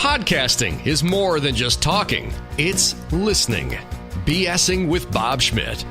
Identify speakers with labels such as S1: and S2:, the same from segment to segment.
S1: Podcasting is more than just talking. It's listening. BSing with Bob Schmidt.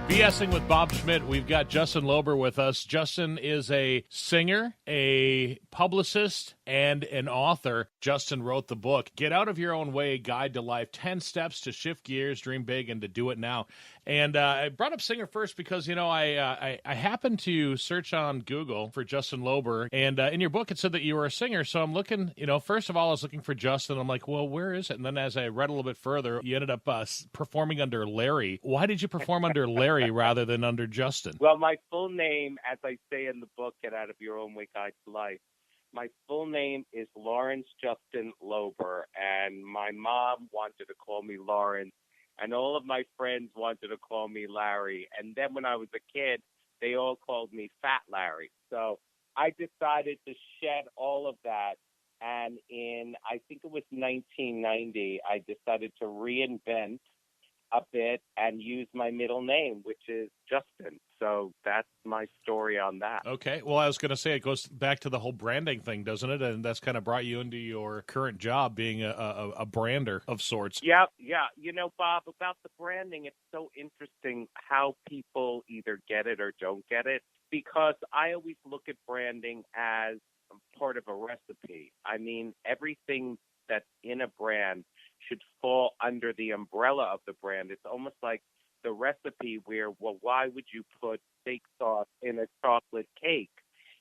S2: BSing with Bob Schmidt. We've got Justin Loeber with us. Justin is a singer, a publicist, and an author. Justin wrote the book, Get Out of Your Own Way, Guide to Life, 10 Steps to Shift Gears, Dream Big, and to Do It Now. And I brought up singer first because, I happened to search on Google for Justin Loeber, and in your book it said that you were a singer. So I'm looking, first of all, I was looking for Justin. I'm like, well, where is it? And then as I read a little bit further, you ended up performing under Larry. Why did you perform under Larry rather than under Justin?
S3: Well, my full name, as I say in the book, Get Out of Your Own Way, Guide to Life, my full name is Lawrence Justin Loeber, and my mom wanted to call me Lawrence, and all of my friends wanted to call me Larry. And then when I was a kid, they all called me Fat Larry. So I decided to shed all of that, and I think it was 1990, I decided to reinvent a bit and use my middle name, which is Justin. So that's my story on that.
S2: Okay. Well, I was going to say it goes back to the whole branding thing, doesn't it? And that's kind of brought you into your current job being a brander of sorts.
S3: Yeah. Bob, about the branding, it's so interesting how people either get it or don't get it, because I always look at branding as part of a recipe. I mean, everything that's in a brand should fall under the umbrella of the brand. It's almost like the recipe where, well, why would you put steak sauce in a chocolate cake?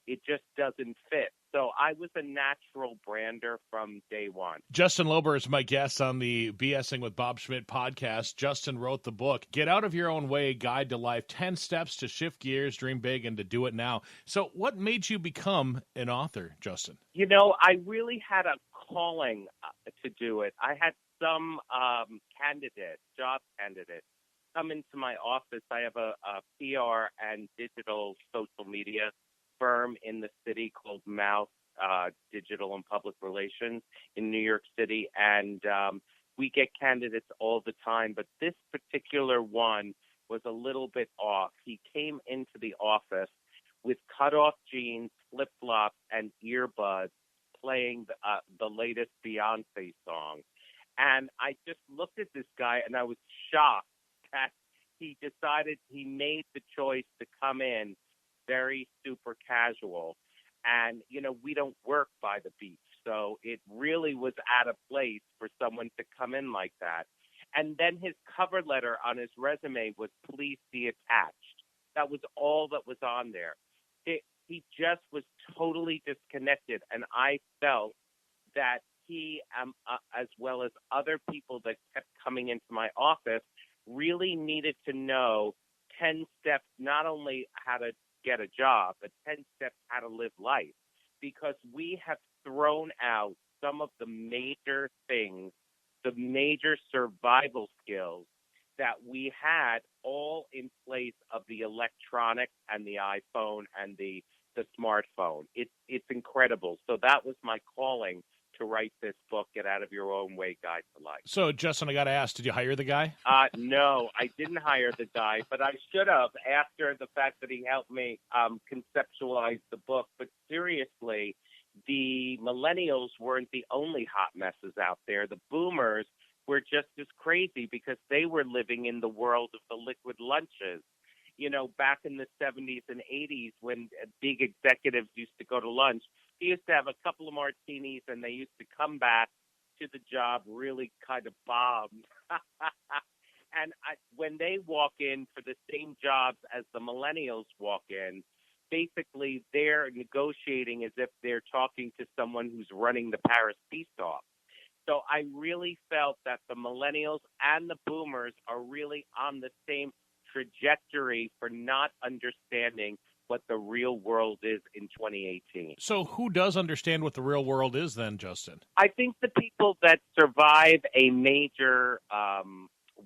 S3: It just doesn't fit. So I was a natural brander from day one.
S2: Justin Loeber is my guest on the BSing with Bob Schmidt podcast. Justin wrote the book, Get Out of Your Own Way, Guide to Life, 10 Steps to Shift Gears, Dream Big, and to Do It Now. So what made you become an author, Justin?
S3: I really had a calling to do it. I had some job candidates, come into my office. I have a PR and digital social media firm in the city called Digital and Public Relations in New York City, and we get candidates all the time, but this particular one was a little bit off. He came into the office with cut-off jeans, flip-flops, and earbuds, playing the latest Beyonce song. And I just looked at this guy, and I was shocked that he made the choice to come in very super casual. And, we don't work by the beach, so it really was out of place for someone to come in like that. And then his cover letter on his resume was, please see attached. That was all that was on there. He just was totally disconnected, and I felt that he, as well as other people that kept coming into my office, really needed to know 10 steps, not only how to get a job, but 10 steps how to live life, because we have thrown out some of the major things, the major survival skills that we had all in place of the electronic and the iPhone and the smartphone. It's incredible. So that was my calling to write this book, Get Out of Your Own Way, Guide to Life.
S2: So, Justin, I got to ask, did you hire the guy?
S3: No, I didn't hire the guy, but I should have after the fact that he helped me conceptualize the book. But seriously, the millennials weren't the only hot messes out there. The boomers were just as crazy because they were living in the world of the liquid lunches. Back in the 70s and 80s when big executives used to go to lunch, they used to have a couple of martinis and they used to come back to the job really kind of bombed. And when they walk in for the same jobs as the millennials walk in, basically they're negotiating as if they're talking to someone who's running the Paris Peace Talks. So I really felt that the millennials and the boomers are really on the same trajectory for not understanding what the real world is in 2018.
S2: So who does understand what the real world is then, Justin?
S3: I think the people that survive a major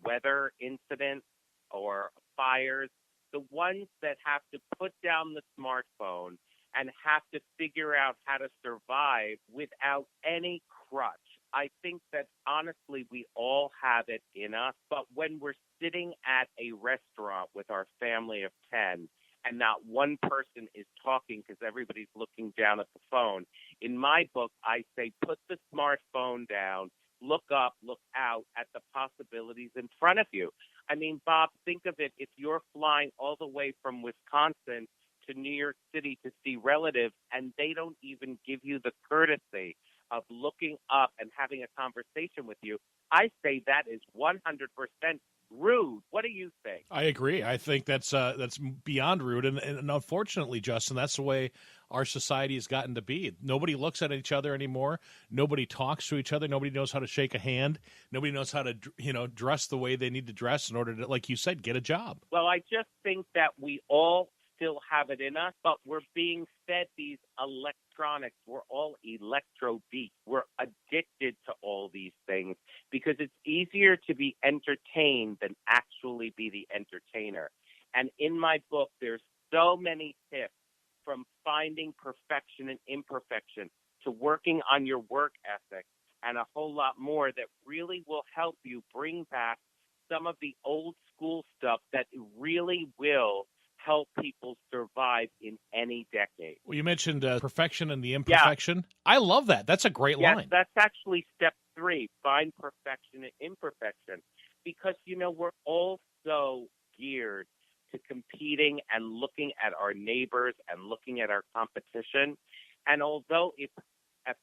S3: weather incident or fires, the ones that have to put down the smartphone and have to figure out how to survive without any crutch. I think that honestly we all have it in us, but when we're sitting at a restaurant with our family of 10 and not one person is talking because everybody's looking down at the phone, in my book I say put the smartphone phone down, look up, look out at the possibilities in front of you. I mean, Bob, think of it. If you're flying all the way from Wisconsin to New York City to see relatives, and they don't even give you the courtesy of looking up and having a conversation with you, I say that is 100% rude. What do you think?
S2: I agree. I think that's beyond rude, and unfortunately, Justin, that's the way our society has gotten to be. Nobody looks at each other anymore. Nobody talks to each other. Nobody knows how to shake a hand. Nobody knows how to dress the way they need to dress in order to, like you said, get a job.
S3: Well, I just think that we all still have it in us, but we're being fed these electronics. We're all electro beats. We're addicted to all these things because it's easier to be entertained than actually be the entertainer. And in my book, there's so many tips, from finding perfection and imperfection to working on your work ethic and a whole lot more that really will help you bring back some of the old school stuff that really will help people survive in any decade.
S2: Well, you mentioned perfection and the imperfection. Yeah. I love that. That's a great line.
S3: Yes, that's actually step 3, find perfection and imperfection. Because, we're all so geared to competing and looking at our neighbors and looking at our competition. And although it's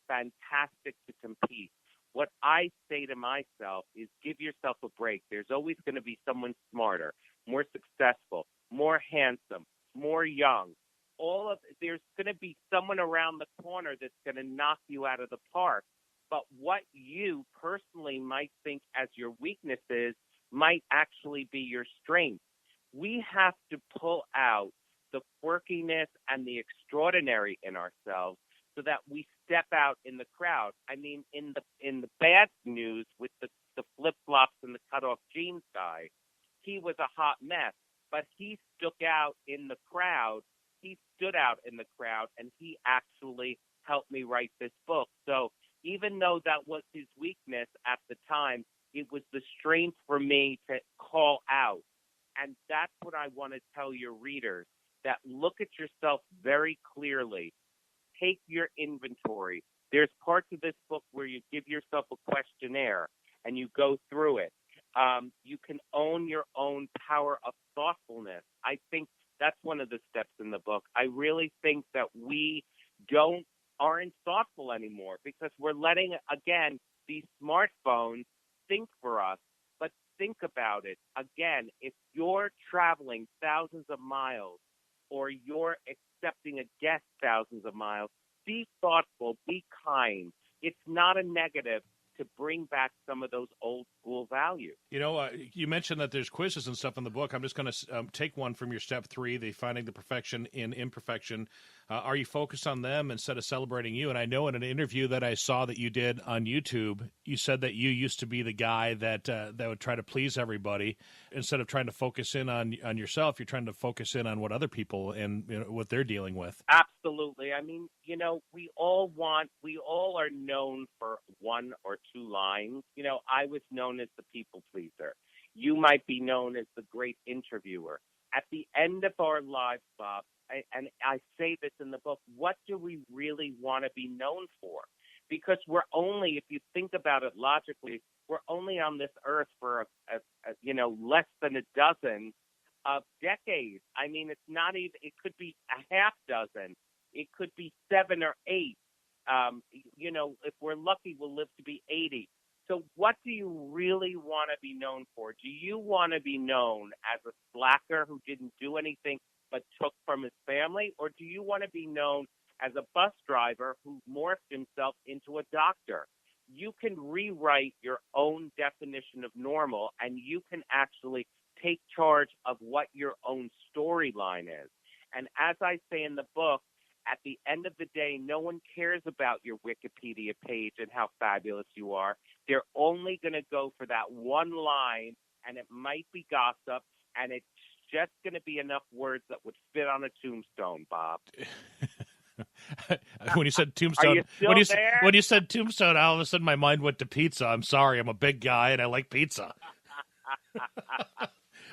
S3: fantastic to compete, what I say to myself is give yourself a break. There's always going to be someone smarter, more successful, more handsome, more young. There's going to be someone around the corner that's going to knock you out of the park. But what you personally might think as your weaknesses might actually be your strength. We have to pull out the quirkiness and the extraordinary in ourselves so that we step out in the crowd. I mean, in the bad news with the flip-flops and the cut-off jeans guy, he was a hot mess, but he stuck out in the crowd. He stood out in the crowd, and he actually helped me write this book. So even though that was his weakness at the time, it was the strength for me to call out. And that's what I want to tell your readers, that look at yourself very clearly. Take your inventory. There's parts of this book where you give yourself a questionnaire and you go through it. You can own your own power of thoughtfulness. I think that's one of the steps in the book. I really think that we aren't thoughtful anymore because we're letting, again, these smartphones think for us. But think about it. Again, if you're traveling thousands of miles or you're accepting a guest thousands of miles, be thoughtful, be kind. It's not a negative to bring back some of those old school values.
S2: You mentioned that there's quizzes and stuff in the book. I'm just going to take one from your step 3, the finding the perfection in imperfection. Are you focused on them instead of celebrating you? And I know in an interview that I saw that you did on YouTube, you said that you used to be the guy that would try to please everybody. Instead of trying to focus in on yourself, you're trying to focus in on what other people and what they're dealing with.
S3: Absolutely. I mean, we all are known for 1 or 2 lines. I was known as the people pleaser. You might be known as the great interviewer. At the end of our lives, Bob, and I say this in the book, what do we really want to be known for? Because we're only, if you think about it logically, we're only on this earth for less than a dozen of decades. I mean, it's not even, it could be a half dozen. It could be 7 or 8. If we're lucky, we'll live to be 80. So what do you really want to be known for? Do you want to be known as a slacker who didn't do anything but took from his family? Or do you want to be known as a bus driver who morphed himself into a doctor? You can rewrite your own definition of normal, and you can actually take charge of what your own storyline is. And as I say in the book, at the end of the day, no one cares about your Wikipedia page and how fabulous you are. They're only going to go for that one line, and it might be gossip, and it's just going to be enough words that would fit on a tombstone, Bob.
S2: When you said tombstone,
S3: when
S2: you said tombstone, all of a sudden my mind went to pizza. I'm sorry, I'm a big guy and I like pizza.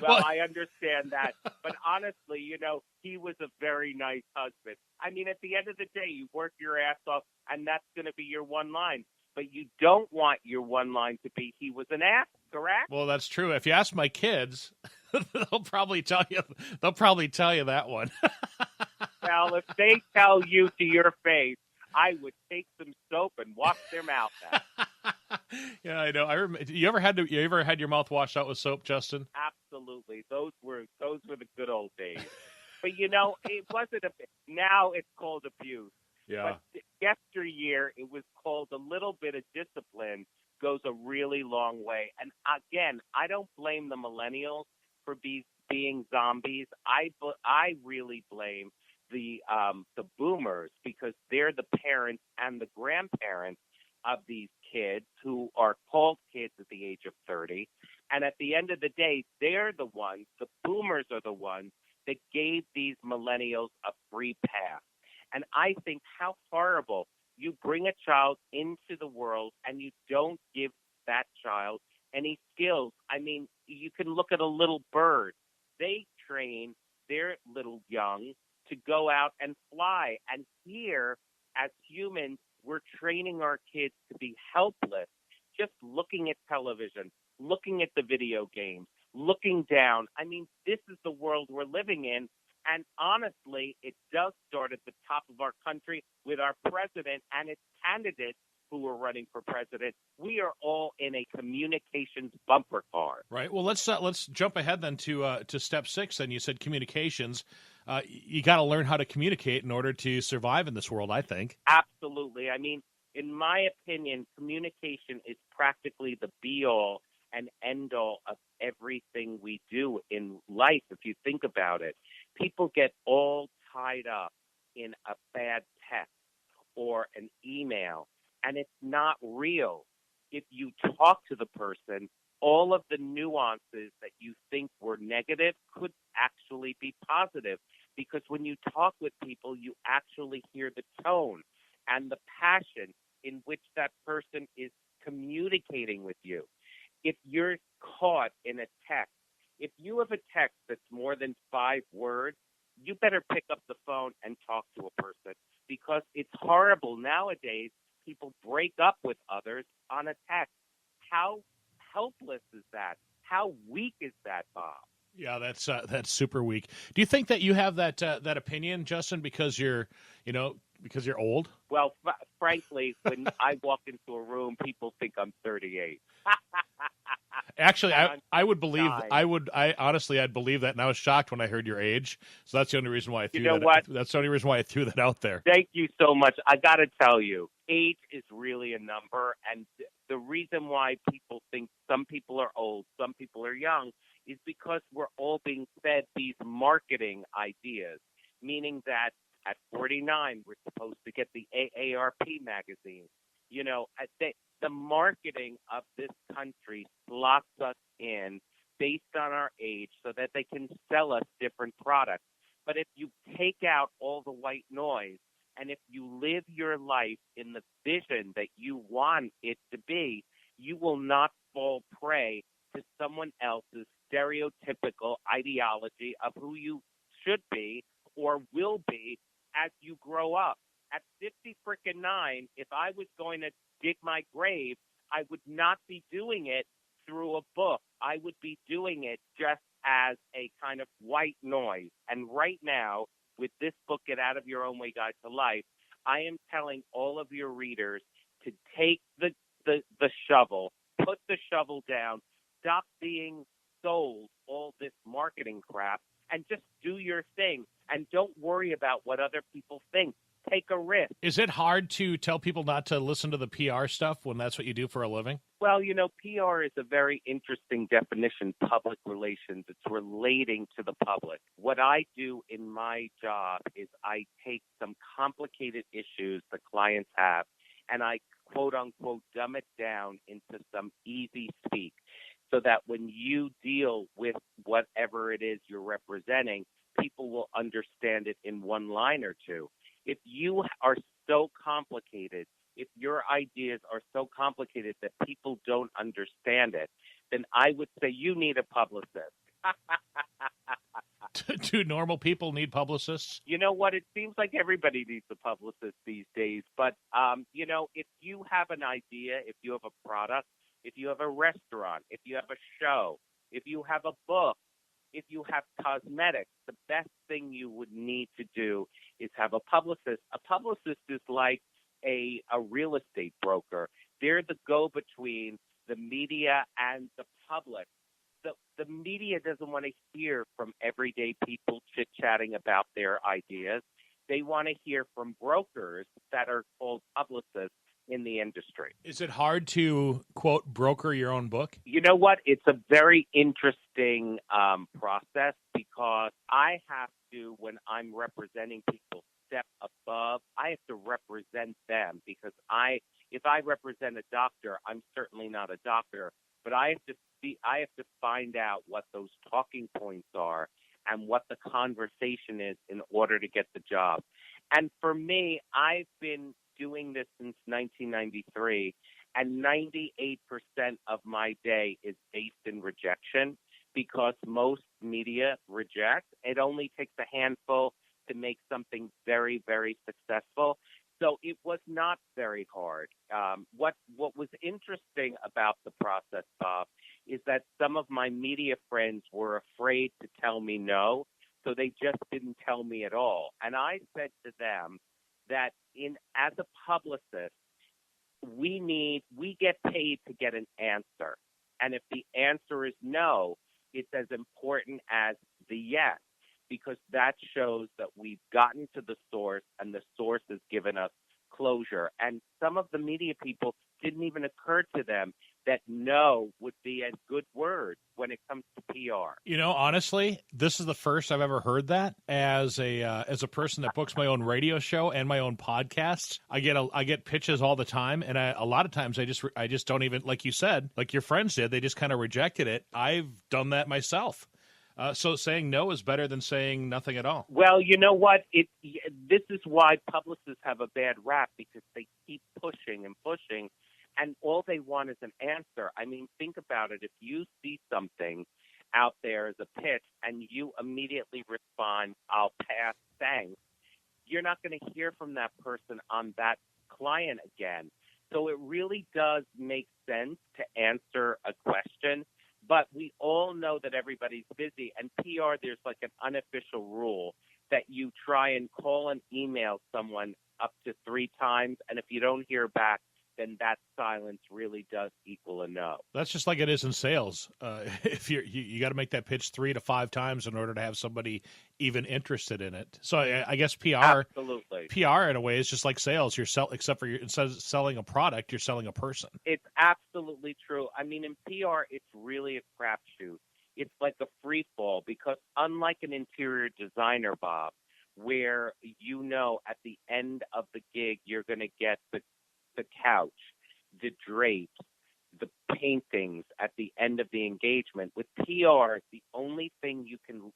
S3: Well, I understand that. But honestly, he was a very nice husband. I mean, at the end of the day, you work your ass off, and that's going to be your one line. but you don't want your one line to be, he was an ass, correct?
S2: Well, that's true. If you ask my kids, they'll probably tell you that one.
S3: Well, if they tell you to your face, I would take some soap and wash their mouth out.
S2: Yeah, I know. You ever had your mouth washed out with soap, Justin?
S3: Absolutely. Those were the good old days. But it wasn't now it's called abuse.
S2: Yeah.
S3: But yesteryear, it was called a little bit of discipline goes a really long way. And again, I don't blame the millennials for being zombies. I really blame the boomers, because they're the parents and the grandparents of these kids who are called kids at the age of 30. And at the end of the day, they're the boomers are the ones that gave these millennials a free pass. And I think how horrible, you bring a child into the world and you don't give that child any skills. I mean, you can look at a little bird. They train their little young to go out and fly. And here, as humans, we're training our kids to be helpless, just looking at television, looking at the video games, looking down. I mean, this is the world we're living in. And honestly, it does start at the top of our country with our president and its candidates who are running for president. We are all in a communications bumper car.
S2: Right. Well, let's jump ahead then to step 6. Then you said communications. You got to learn how to communicate in order to survive in this world, I think.
S3: Absolutely. I mean, in my opinion, communication is practically the be-all and end-all of everything we do in life, if you think about it. People get all tied up in a bad text or an email, and it's not real. If you talk to the person, all of the nuances that you think were negative could actually be positive, because when you talk with people, you actually hear the tone and the passion in which that person is communicating with you. If you're caught in a text, if you have a text that's more than 5 words, you better pick up the phone and talk to a person, because it's horrible nowadays. People break up with others on a text. How helpless is that? How weak is that, Bob?
S2: Yeah, that's super weak. Do you think that you have that opinion, Justin, because you're old?
S3: Well, frankly, when I walk into a room, people think I'm 38.
S2: Actually, I would believe I'd believe that, and I was shocked when I heard your age. So that's the only reason why I threw That's the only reason why I threw that out there.
S3: Thank you so much. I got to tell you, age is really a number, and the reason why people think some people are old, some people are young, is because we're all being fed these marketing ideas, meaning that at 49, we're supposed to get the AARP magazine. The marketing of this country locks us in based on our age so that they can sell us different products. But if you take out all the white noise, and if you live your life in the vision that you want it to be, you will not fall prey to someone else's stereotypical ideology of who you should be or will be as you grow up. At 50-9, if I was going to dig my grave, I would not be doing it through a book. I would be doing it just as a kind of white noise. And right now, with this book, Get Out of Your Own Way Guide to Life, I am telling all of your readers to take the shovel, put the shovel down, stop being sold all this marketing crap, and just do your thing. And don't worry about what other people think. Take a risk.
S2: Is it hard to tell people not to listen to the PR stuff when that's what you do for a living?
S3: Well, PR is a very interesting definition, public relations. It's relating to the public. What I do in my job is I take some complicated issues the clients have, and I, quote unquote, dumb it down into some easy speak, so that when you deal with whatever it is you're representing, people will understand it in one line or two. If you are so complicated, if your ideas are so complicated that people don't understand it, then I would say you need a publicist.
S2: Do normal people need publicists?
S3: You know what? It seems like everybody needs a publicist these days. But, if you have an idea, if you have a product, if you have a restaurant, if you have a show, if you have a book, if you have cosmetics, the best thing you would need to do is have a publicist. A publicist is like a real estate broker. They're the go-between the media and the public. The media doesn't want to hear from everyday people chit-chatting about their ideas. They want to hear from brokers that are called publicists in the industry.
S2: Is it hard to, quote, broker your own book?
S3: You know what? It's a very interesting process because I have to, when I'm representing people, step above. I have to represent them because if I represent a doctor, I'm certainly not a doctor, but I have to find out what those talking points are and what the conversation is in order to get the job. And for me, I've been doing this since 1993, and 98% of my day is based in rejection because most media reject. It only takes a handful to make something very, very successful. So it was not very hard. What was interesting about the process, Bob, is that some of my media friends were afraid to tell me no, so they just didn't tell me at all. And I said to them that as a publicist, we get paid to get an answer. And if the answer is no, it's as important as the yes, because that shows that we've gotten to the source and the source has given us closure. And some of the media people didn't even occur to them that no would be a good word when it comes to PR.
S2: You know, honestly, this is the first I've ever heard that. As a person that books my own radio show and my own podcast, I get pitches all the time, and a lot of times I just don't even, like you said, like your friends did, they just kind of rejected it. I've done that myself. So saying no is better than saying nothing at all.
S3: Well, you know what? This is why publicists have a bad rap, because they keep pushing and pushing, and all they want is an answer. I mean, think about it. If you see something out there as a pitch and you immediately respond, "I'll pass, thanks," you're not going to hear from that person on that client again. So it really does make sense to answer a question. But we all know that everybody's busy, and PR, there's like an unofficial rule that you try and call and email someone up to 3 times, and if you don't hear back, then that silence really does equal a no.
S2: That's just like it is in sales. If you got to make that pitch 3 to 5 times in order to have somebody even interested in it. So I guess PR,
S3: absolutely.
S2: PR in a way is just like sales. Except for instead of selling a product, you're selling a person.
S3: It's absolutely true. I mean, in PR, it's really a crapshoot. It's like a free fall because unlike an interior designer, Bob, where at the end of the gig you're going to get the couch, the drapes, the paintings at the end of the engagement. With PR, the only thing you can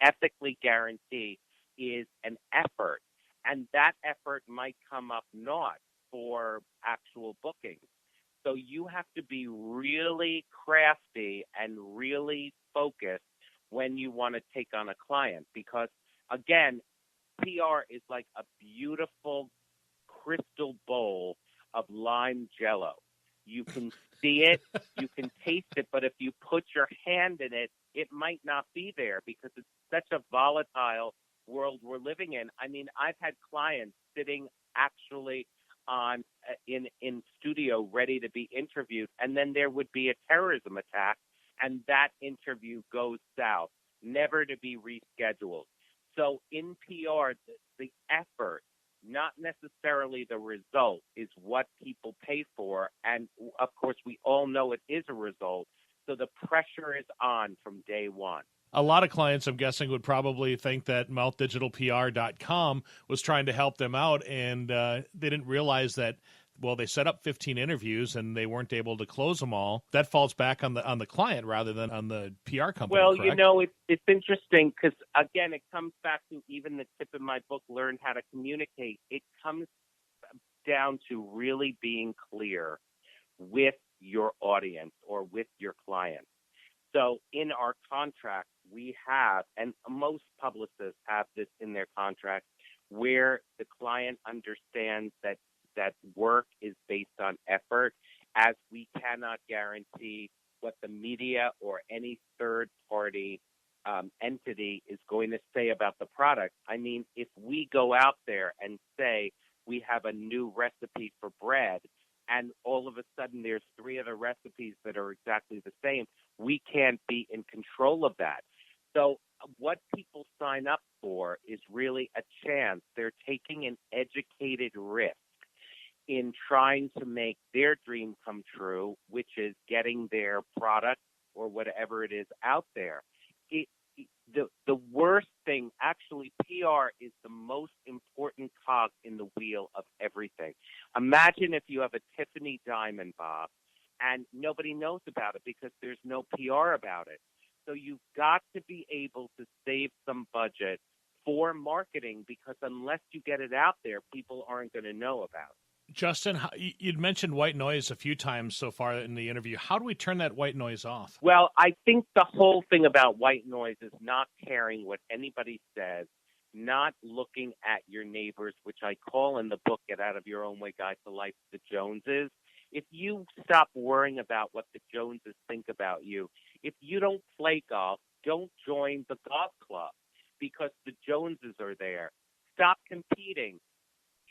S3: ethically guarantee is an effort, and that effort might come up not for actual bookings. So you have to be really crafty and really focused when you want to take on a client because, again, PR is like a beautiful crystal bowl of lime jello. You can see it, you can taste it, but if you put your hand in it, it might not be there because it's such a volatile world we're living in. I mean, I've had clients sitting actually in studio ready to be interviewed, and then there would be a terrorism attack, and that interview goes south, never to be rescheduled. So in PR, the effort, not necessarily the result, is what people pay for. And, of course, we all know it is a result. So the pressure is on from day one.
S2: A lot of clients, I'm guessing, would probably think that mouthdigitalpr.com was trying to help them out, and they didn't realize that, well, they set up 15 interviews and they weren't able to close them all. That falls back on the client rather than on the PR company,
S3: Well,
S2: correct?
S3: it's interesting because, again, it comes back to even the tip of my book, Learn How to Communicate. It comes down to really being clear with your audience or with your client. So in our contract, we have, and most publicists have this in their contract, where the client understands that work is based on effort, as we cannot guarantee what the media or any third party entity is going to say about the product. I mean, if we go out there and say we have a new recipe for bread, and all of a sudden there's 3 other recipes that are exactly the same, we can't be in control of that. So what people sign up for is really a chance. They're taking an educated risk in trying to make their dream come true, which is getting their product or whatever it is out there. The worst thing, actually, PR is the most important cog in the wheel of everything. Imagine if you have a Tiffany diamond, Bob, and nobody knows about it because there's no PR about it. So you've got to be able to save some budget for marketing, because unless you get it out there, people aren't going to know about it.
S2: Justin, you'd mentioned white noise a few times so far in the interview. How do we turn that white noise off?
S3: Well, I think the whole thing about white noise is not caring what anybody says, not looking at your neighbors, which I call in the book, Get Out of Your Own Way, Guide to Life, the Joneses. If you stop worrying about what the Joneses think about you, if you don't play golf, don't join the golf club because the Joneses are there. Stop competing.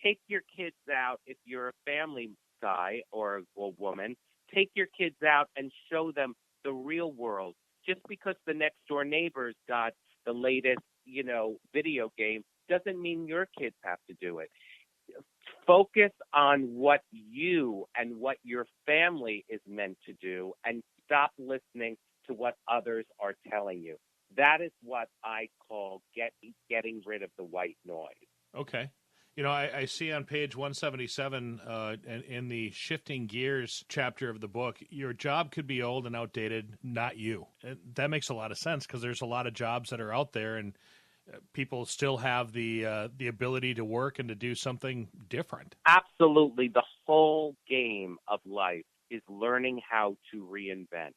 S3: Take your kids out. If you're a family guy or a woman, take your kids out and show them the real world. Just because the next door neighbor's got the latest, video game doesn't mean your kids have to do it. Focus on what you and what your family is meant to do, and stop listening to what others are telling you. That is what I call getting rid of the white noise.
S2: Okay. I see on page 177 in the Shifting Gears chapter of the book, your job could be old and outdated, not you. And that makes a lot of sense because there's a lot of jobs that are out there and people still have the ability to work and to do something different.
S3: Absolutely. The whole game of life is learning how to reinvent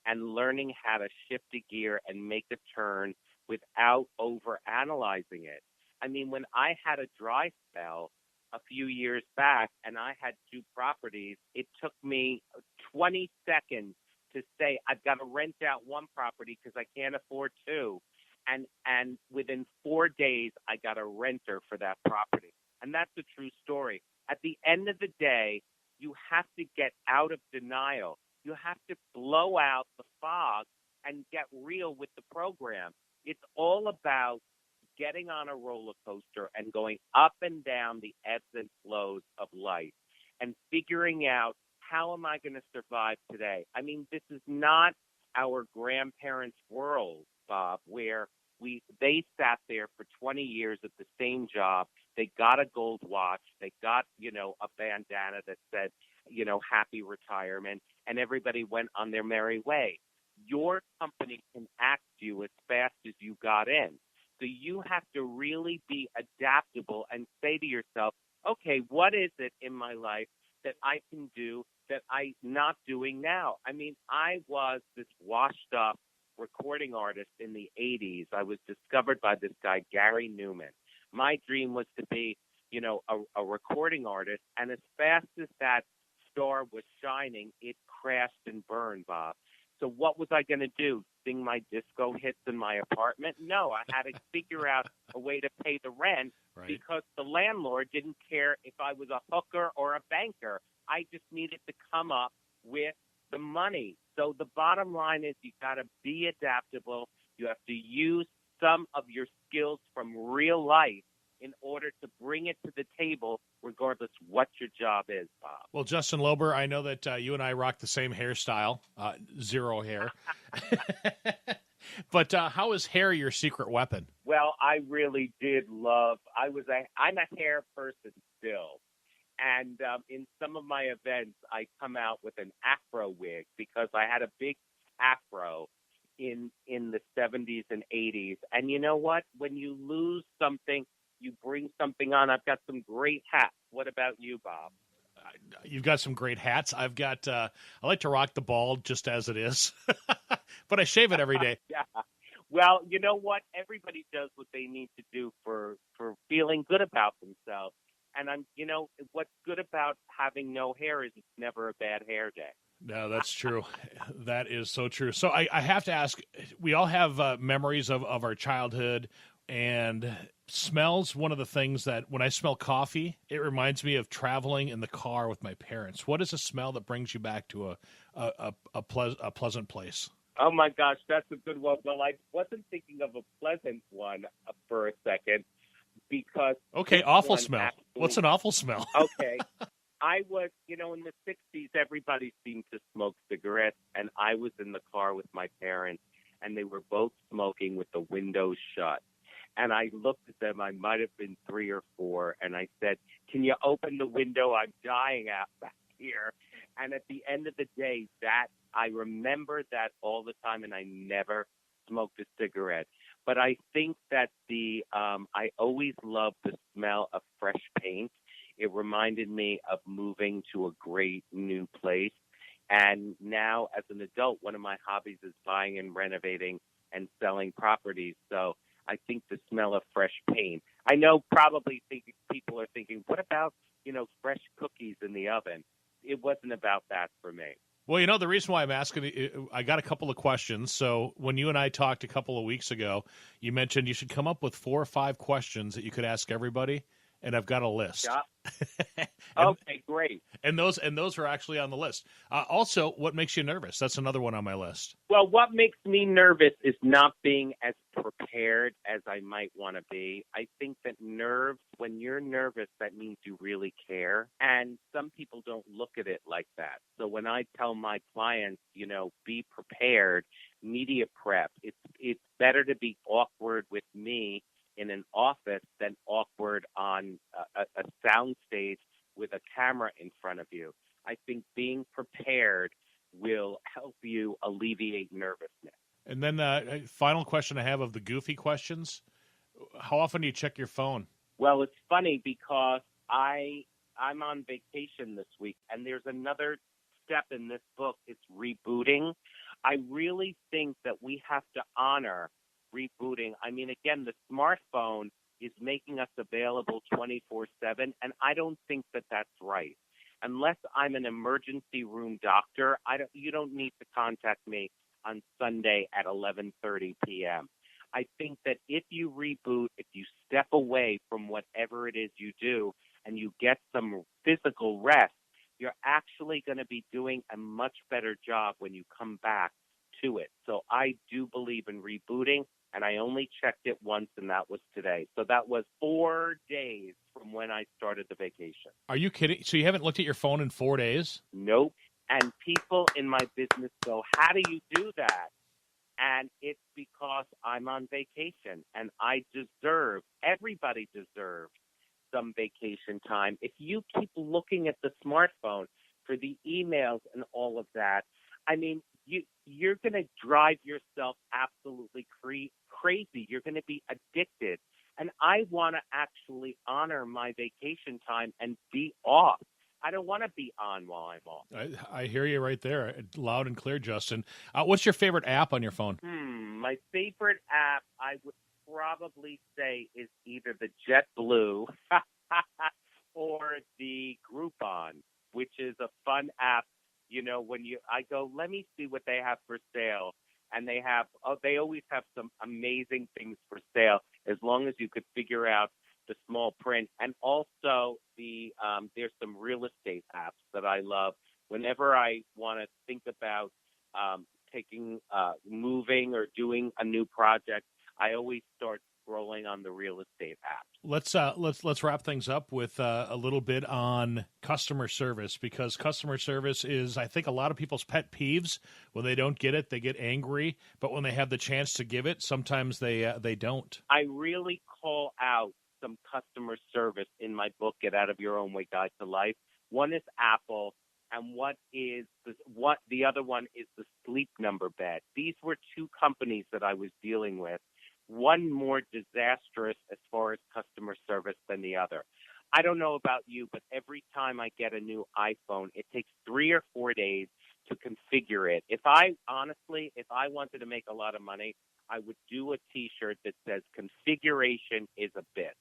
S3: and learning how to shift a gear and make a turn without overanalyzing it. I mean, when I had a dry spell a few years back and I had 2 properties, it took me 20 seconds to say, I've got to rent out one property because I can't afford 2. And within 4 days, I got a renter for that property. And that's a true story. At the end of the day, you have to get out of denial. You have to blow out the fog and get real with the program. It's all about getting on a roller coaster and going up and down the ebbs and flows of life and figuring out, how am I going to survive today? I mean, this is not our grandparents' world, Bob, where they sat there for 20 years at the same job. They got a gold watch. They got, a bandana that said, happy retirement, and everybody went on their merry way. Your company can axe you as fast as you got in. So you have to really be adaptable and say to yourself, okay, what is it in my life that I can do that I'm not doing now? I mean, I was this washed up recording artist in the 80s. I was discovered by this guy, Gary Newman. My dream was to be, a recording artist. And as fast as that star was shining, it crashed and burned, Bob. So what was I going to do? Sing my disco hits in my apartment? No, I had to figure out a way to pay the rent, right, because the landlord didn't care if I was a hooker or a banker. I just needed to come up with the money. So the bottom line is you got to be adaptable. You have to use some of your skills from real life in order to bring it to the table, regardless what your job is, Bob.
S2: Well, Justin Loeber, I know that you and I rock the same hairstyle, 0 hair. But how is hair your secret weapon?
S3: Well, I really did love, I'm a hair person still. And in some of my events, I come out with an afro wig because I had a big afro in the 70s and 80s. And you know what? When you lose something, you bring something on. I've got some great hats. What about you, Bob?
S2: You've got some great hats. I've got, I like to rock the bald just as it is, but I shave it every day.
S3: Yeah. Well, you know what? Everybody does what they need to do for feeling good about themselves. And what's good about having no hair is it's never a bad hair day.
S2: No, that's true. That is so true. So I have to ask, we all have memories of our childhood, and smells one of the things that when I smell coffee, it reminds me of traveling in the car with my parents. What is a smell that brings you back to a pleasant place?
S3: Oh my gosh, that's a good one. Well, I wasn't thinking of a pleasant one for a second because
S2: Okay,
S3: this
S2: awful
S3: one
S2: smell.
S3: actually,
S2: What's an awful smell?
S3: okay. I was, in the 60s, everybody seemed to smoke cigarettes, and I was in the car with my parents, and they were both smoking with the windows shut. And I looked at them, I might have been 3 or 4, and I said, "Can you open the window? I'm dying out back here." And at the end of the day, I remember that all the time, and I never smoked a cigarette. But I think that I always loved the smell of fresh paint. It reminded me of moving to a great new place. And now, as an adult, one of my hobbies is buying and renovating and selling properties. So I think the smell of fresh paint. I know probably people are thinking, what about, fresh cookies in the oven? It wasn't about that for me.
S2: Well, the reason why I'm asking, I got a couple of questions. So when you and I talked a couple of weeks ago, you mentioned you should come up with 4 or 5 questions that you could ask everybody, and I've got a list.
S3: Yeah.
S2: And,
S3: okay, great.
S2: And those are actually on the list. Also, what makes you nervous? That's another one on my list.
S3: Well, what makes me nervous is not being as prepared as I might want to be. I think that when you're nervous, that means you really care. And some people don't look at it like that. So when I tell my clients, be prepared, media prep, it's better to be awkward with me in an office than awkward on a sound stage with a camera in front of you. I think being prepared will help you alleviate nervousness.
S2: And then final question I have of the goofy questions. How often do you check your phone?
S3: Well, it's funny because I'm on vacation this week, and there's another step in this book. It's rebooting. I really think that we have to honor rebooting. I mean, again, the smartphone is making us available 24/7, and I don't think that that's right. Unless I'm an emergency room doctor, you don't need to contact me on Sunday at 11:30 p.m. I think that if you reboot, if you step away from whatever it is you do and you get some physical rest, you're actually going to be doing a much better job when you come back to it. So I do believe in rebooting, and I only checked it once, and that was today. So that was 4 days from when I started the vacation.
S2: Are you kidding? So you haven't looked at your phone in 4 days?
S3: Nope. And people in my business go, how do you do that? And it's because I'm on vacation, and everybody deserves some vacation time. If you keep looking at the smartphone for the emails and all of that, I mean, you're going to drive yourself absolutely crazy. You're going to be addicted. And I want to actually honor my vacation time and be off. I don't want to be on while I'm off.
S2: I hear you right there, loud and clear, Justin. What's your favorite app on your phone?
S3: My favorite app, I would probably say, is either the JetBlue or the Groupon, which is a fun app. I go, let me see what they have for sale. And they always have some amazing things for sale, as long as you could figure out the small print. And also there's some real estate apps that I love. Whenever I want to think about moving or doing a new project, I always start scrolling on the real estate apps.
S2: Let's wrap things up with a little bit on customer service, because customer service is, I think, a lot of people's pet peeves. When they don't get it, they get angry, but when they have the chance to give it, sometimes they don't.
S3: I really call out some customer service in my book, Get Out of Your Own Way Guide to Life. One is Apple, and the other one is the Sleep Number bed. These were 2 companies that I was dealing with. One more disastrous as far as customer service than the other. I don't know about you, but every time I get a new iPhone, it takes 3 or 4 days to configure it. If I wanted to make a lot of money, I would do a T-shirt that says configuration is a bitch,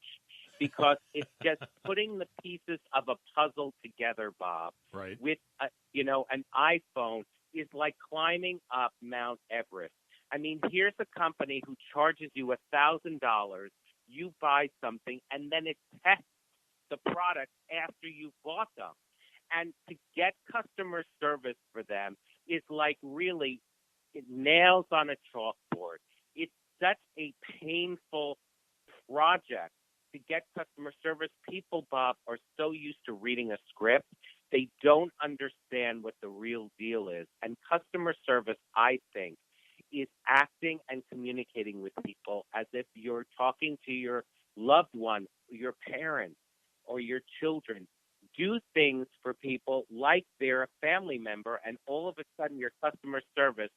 S3: because it's just putting the pieces of a puzzle together, Bob,
S2: right,
S3: with an iPhone is like climbing up Mount Everest. I mean, here's a company who charges you $1,000. You buy something, and then it tests the product after you've bought them. And to get customer service for them is like really nails on a chalkboard. It's such a painful project to get customer service. People, Bob, are so used to reading a script, they don't understand what the real deal is. And customer service, I think, is acting and communicating with people as if you're talking to your loved one, your parents, or your children. Do things for people like they're a family member, and all of a sudden your customer service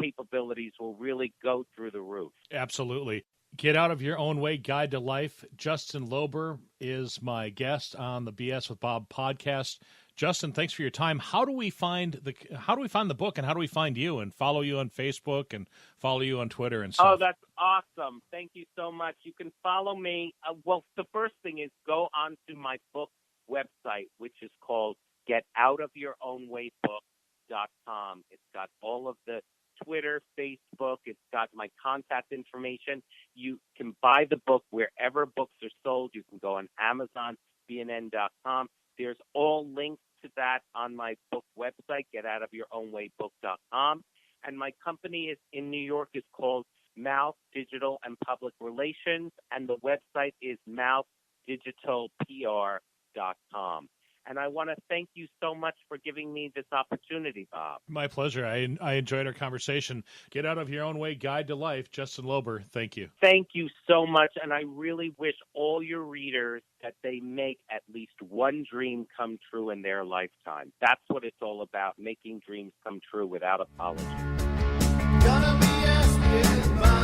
S3: capabilities will really go through the roof.
S2: Absolutely. Get Out of Your Own Way Guide to Life. Justin Loeber is my guest on the BS with Bob podcast. Justin, thanks for your time. How do we find the book, and how do we find you and follow you on Facebook and follow you on Twitter and stuff?
S3: Oh, that's awesome. Thank you so much. You can follow me. Well, the first thing is go onto my book website, which is called getoutofyourownwaybook.com. It's got all of the Twitter, Facebook. It's got my contact information. You can buy the book wherever books are sold. You can go on Amazon, BNN.com. There's all links to that on my book website, getoutofyourownwaybook.com. And my company is in New York is called Mouth Digital and Public Relations, and the website is mouthdigitalpr.com. And I want to thank you so much for giving me this opportunity, Bob.
S2: My pleasure. I enjoyed our conversation. Get Out of Your Own Way Guide to Life. Justin Loeber, thank you.
S3: Thank you so much. And I really wish all your readers that they make at least one dream come true in their lifetime. That's what it's all about, making dreams come true without apology. Gonna be asked with mine.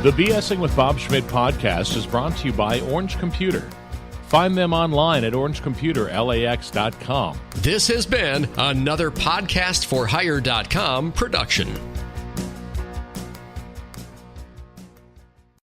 S2: The BSing with Bob Schmidt podcast is brought to you by Orange Computer. Find them online at orangecomputerlax.com.
S1: This has been another podcastforhire.com production.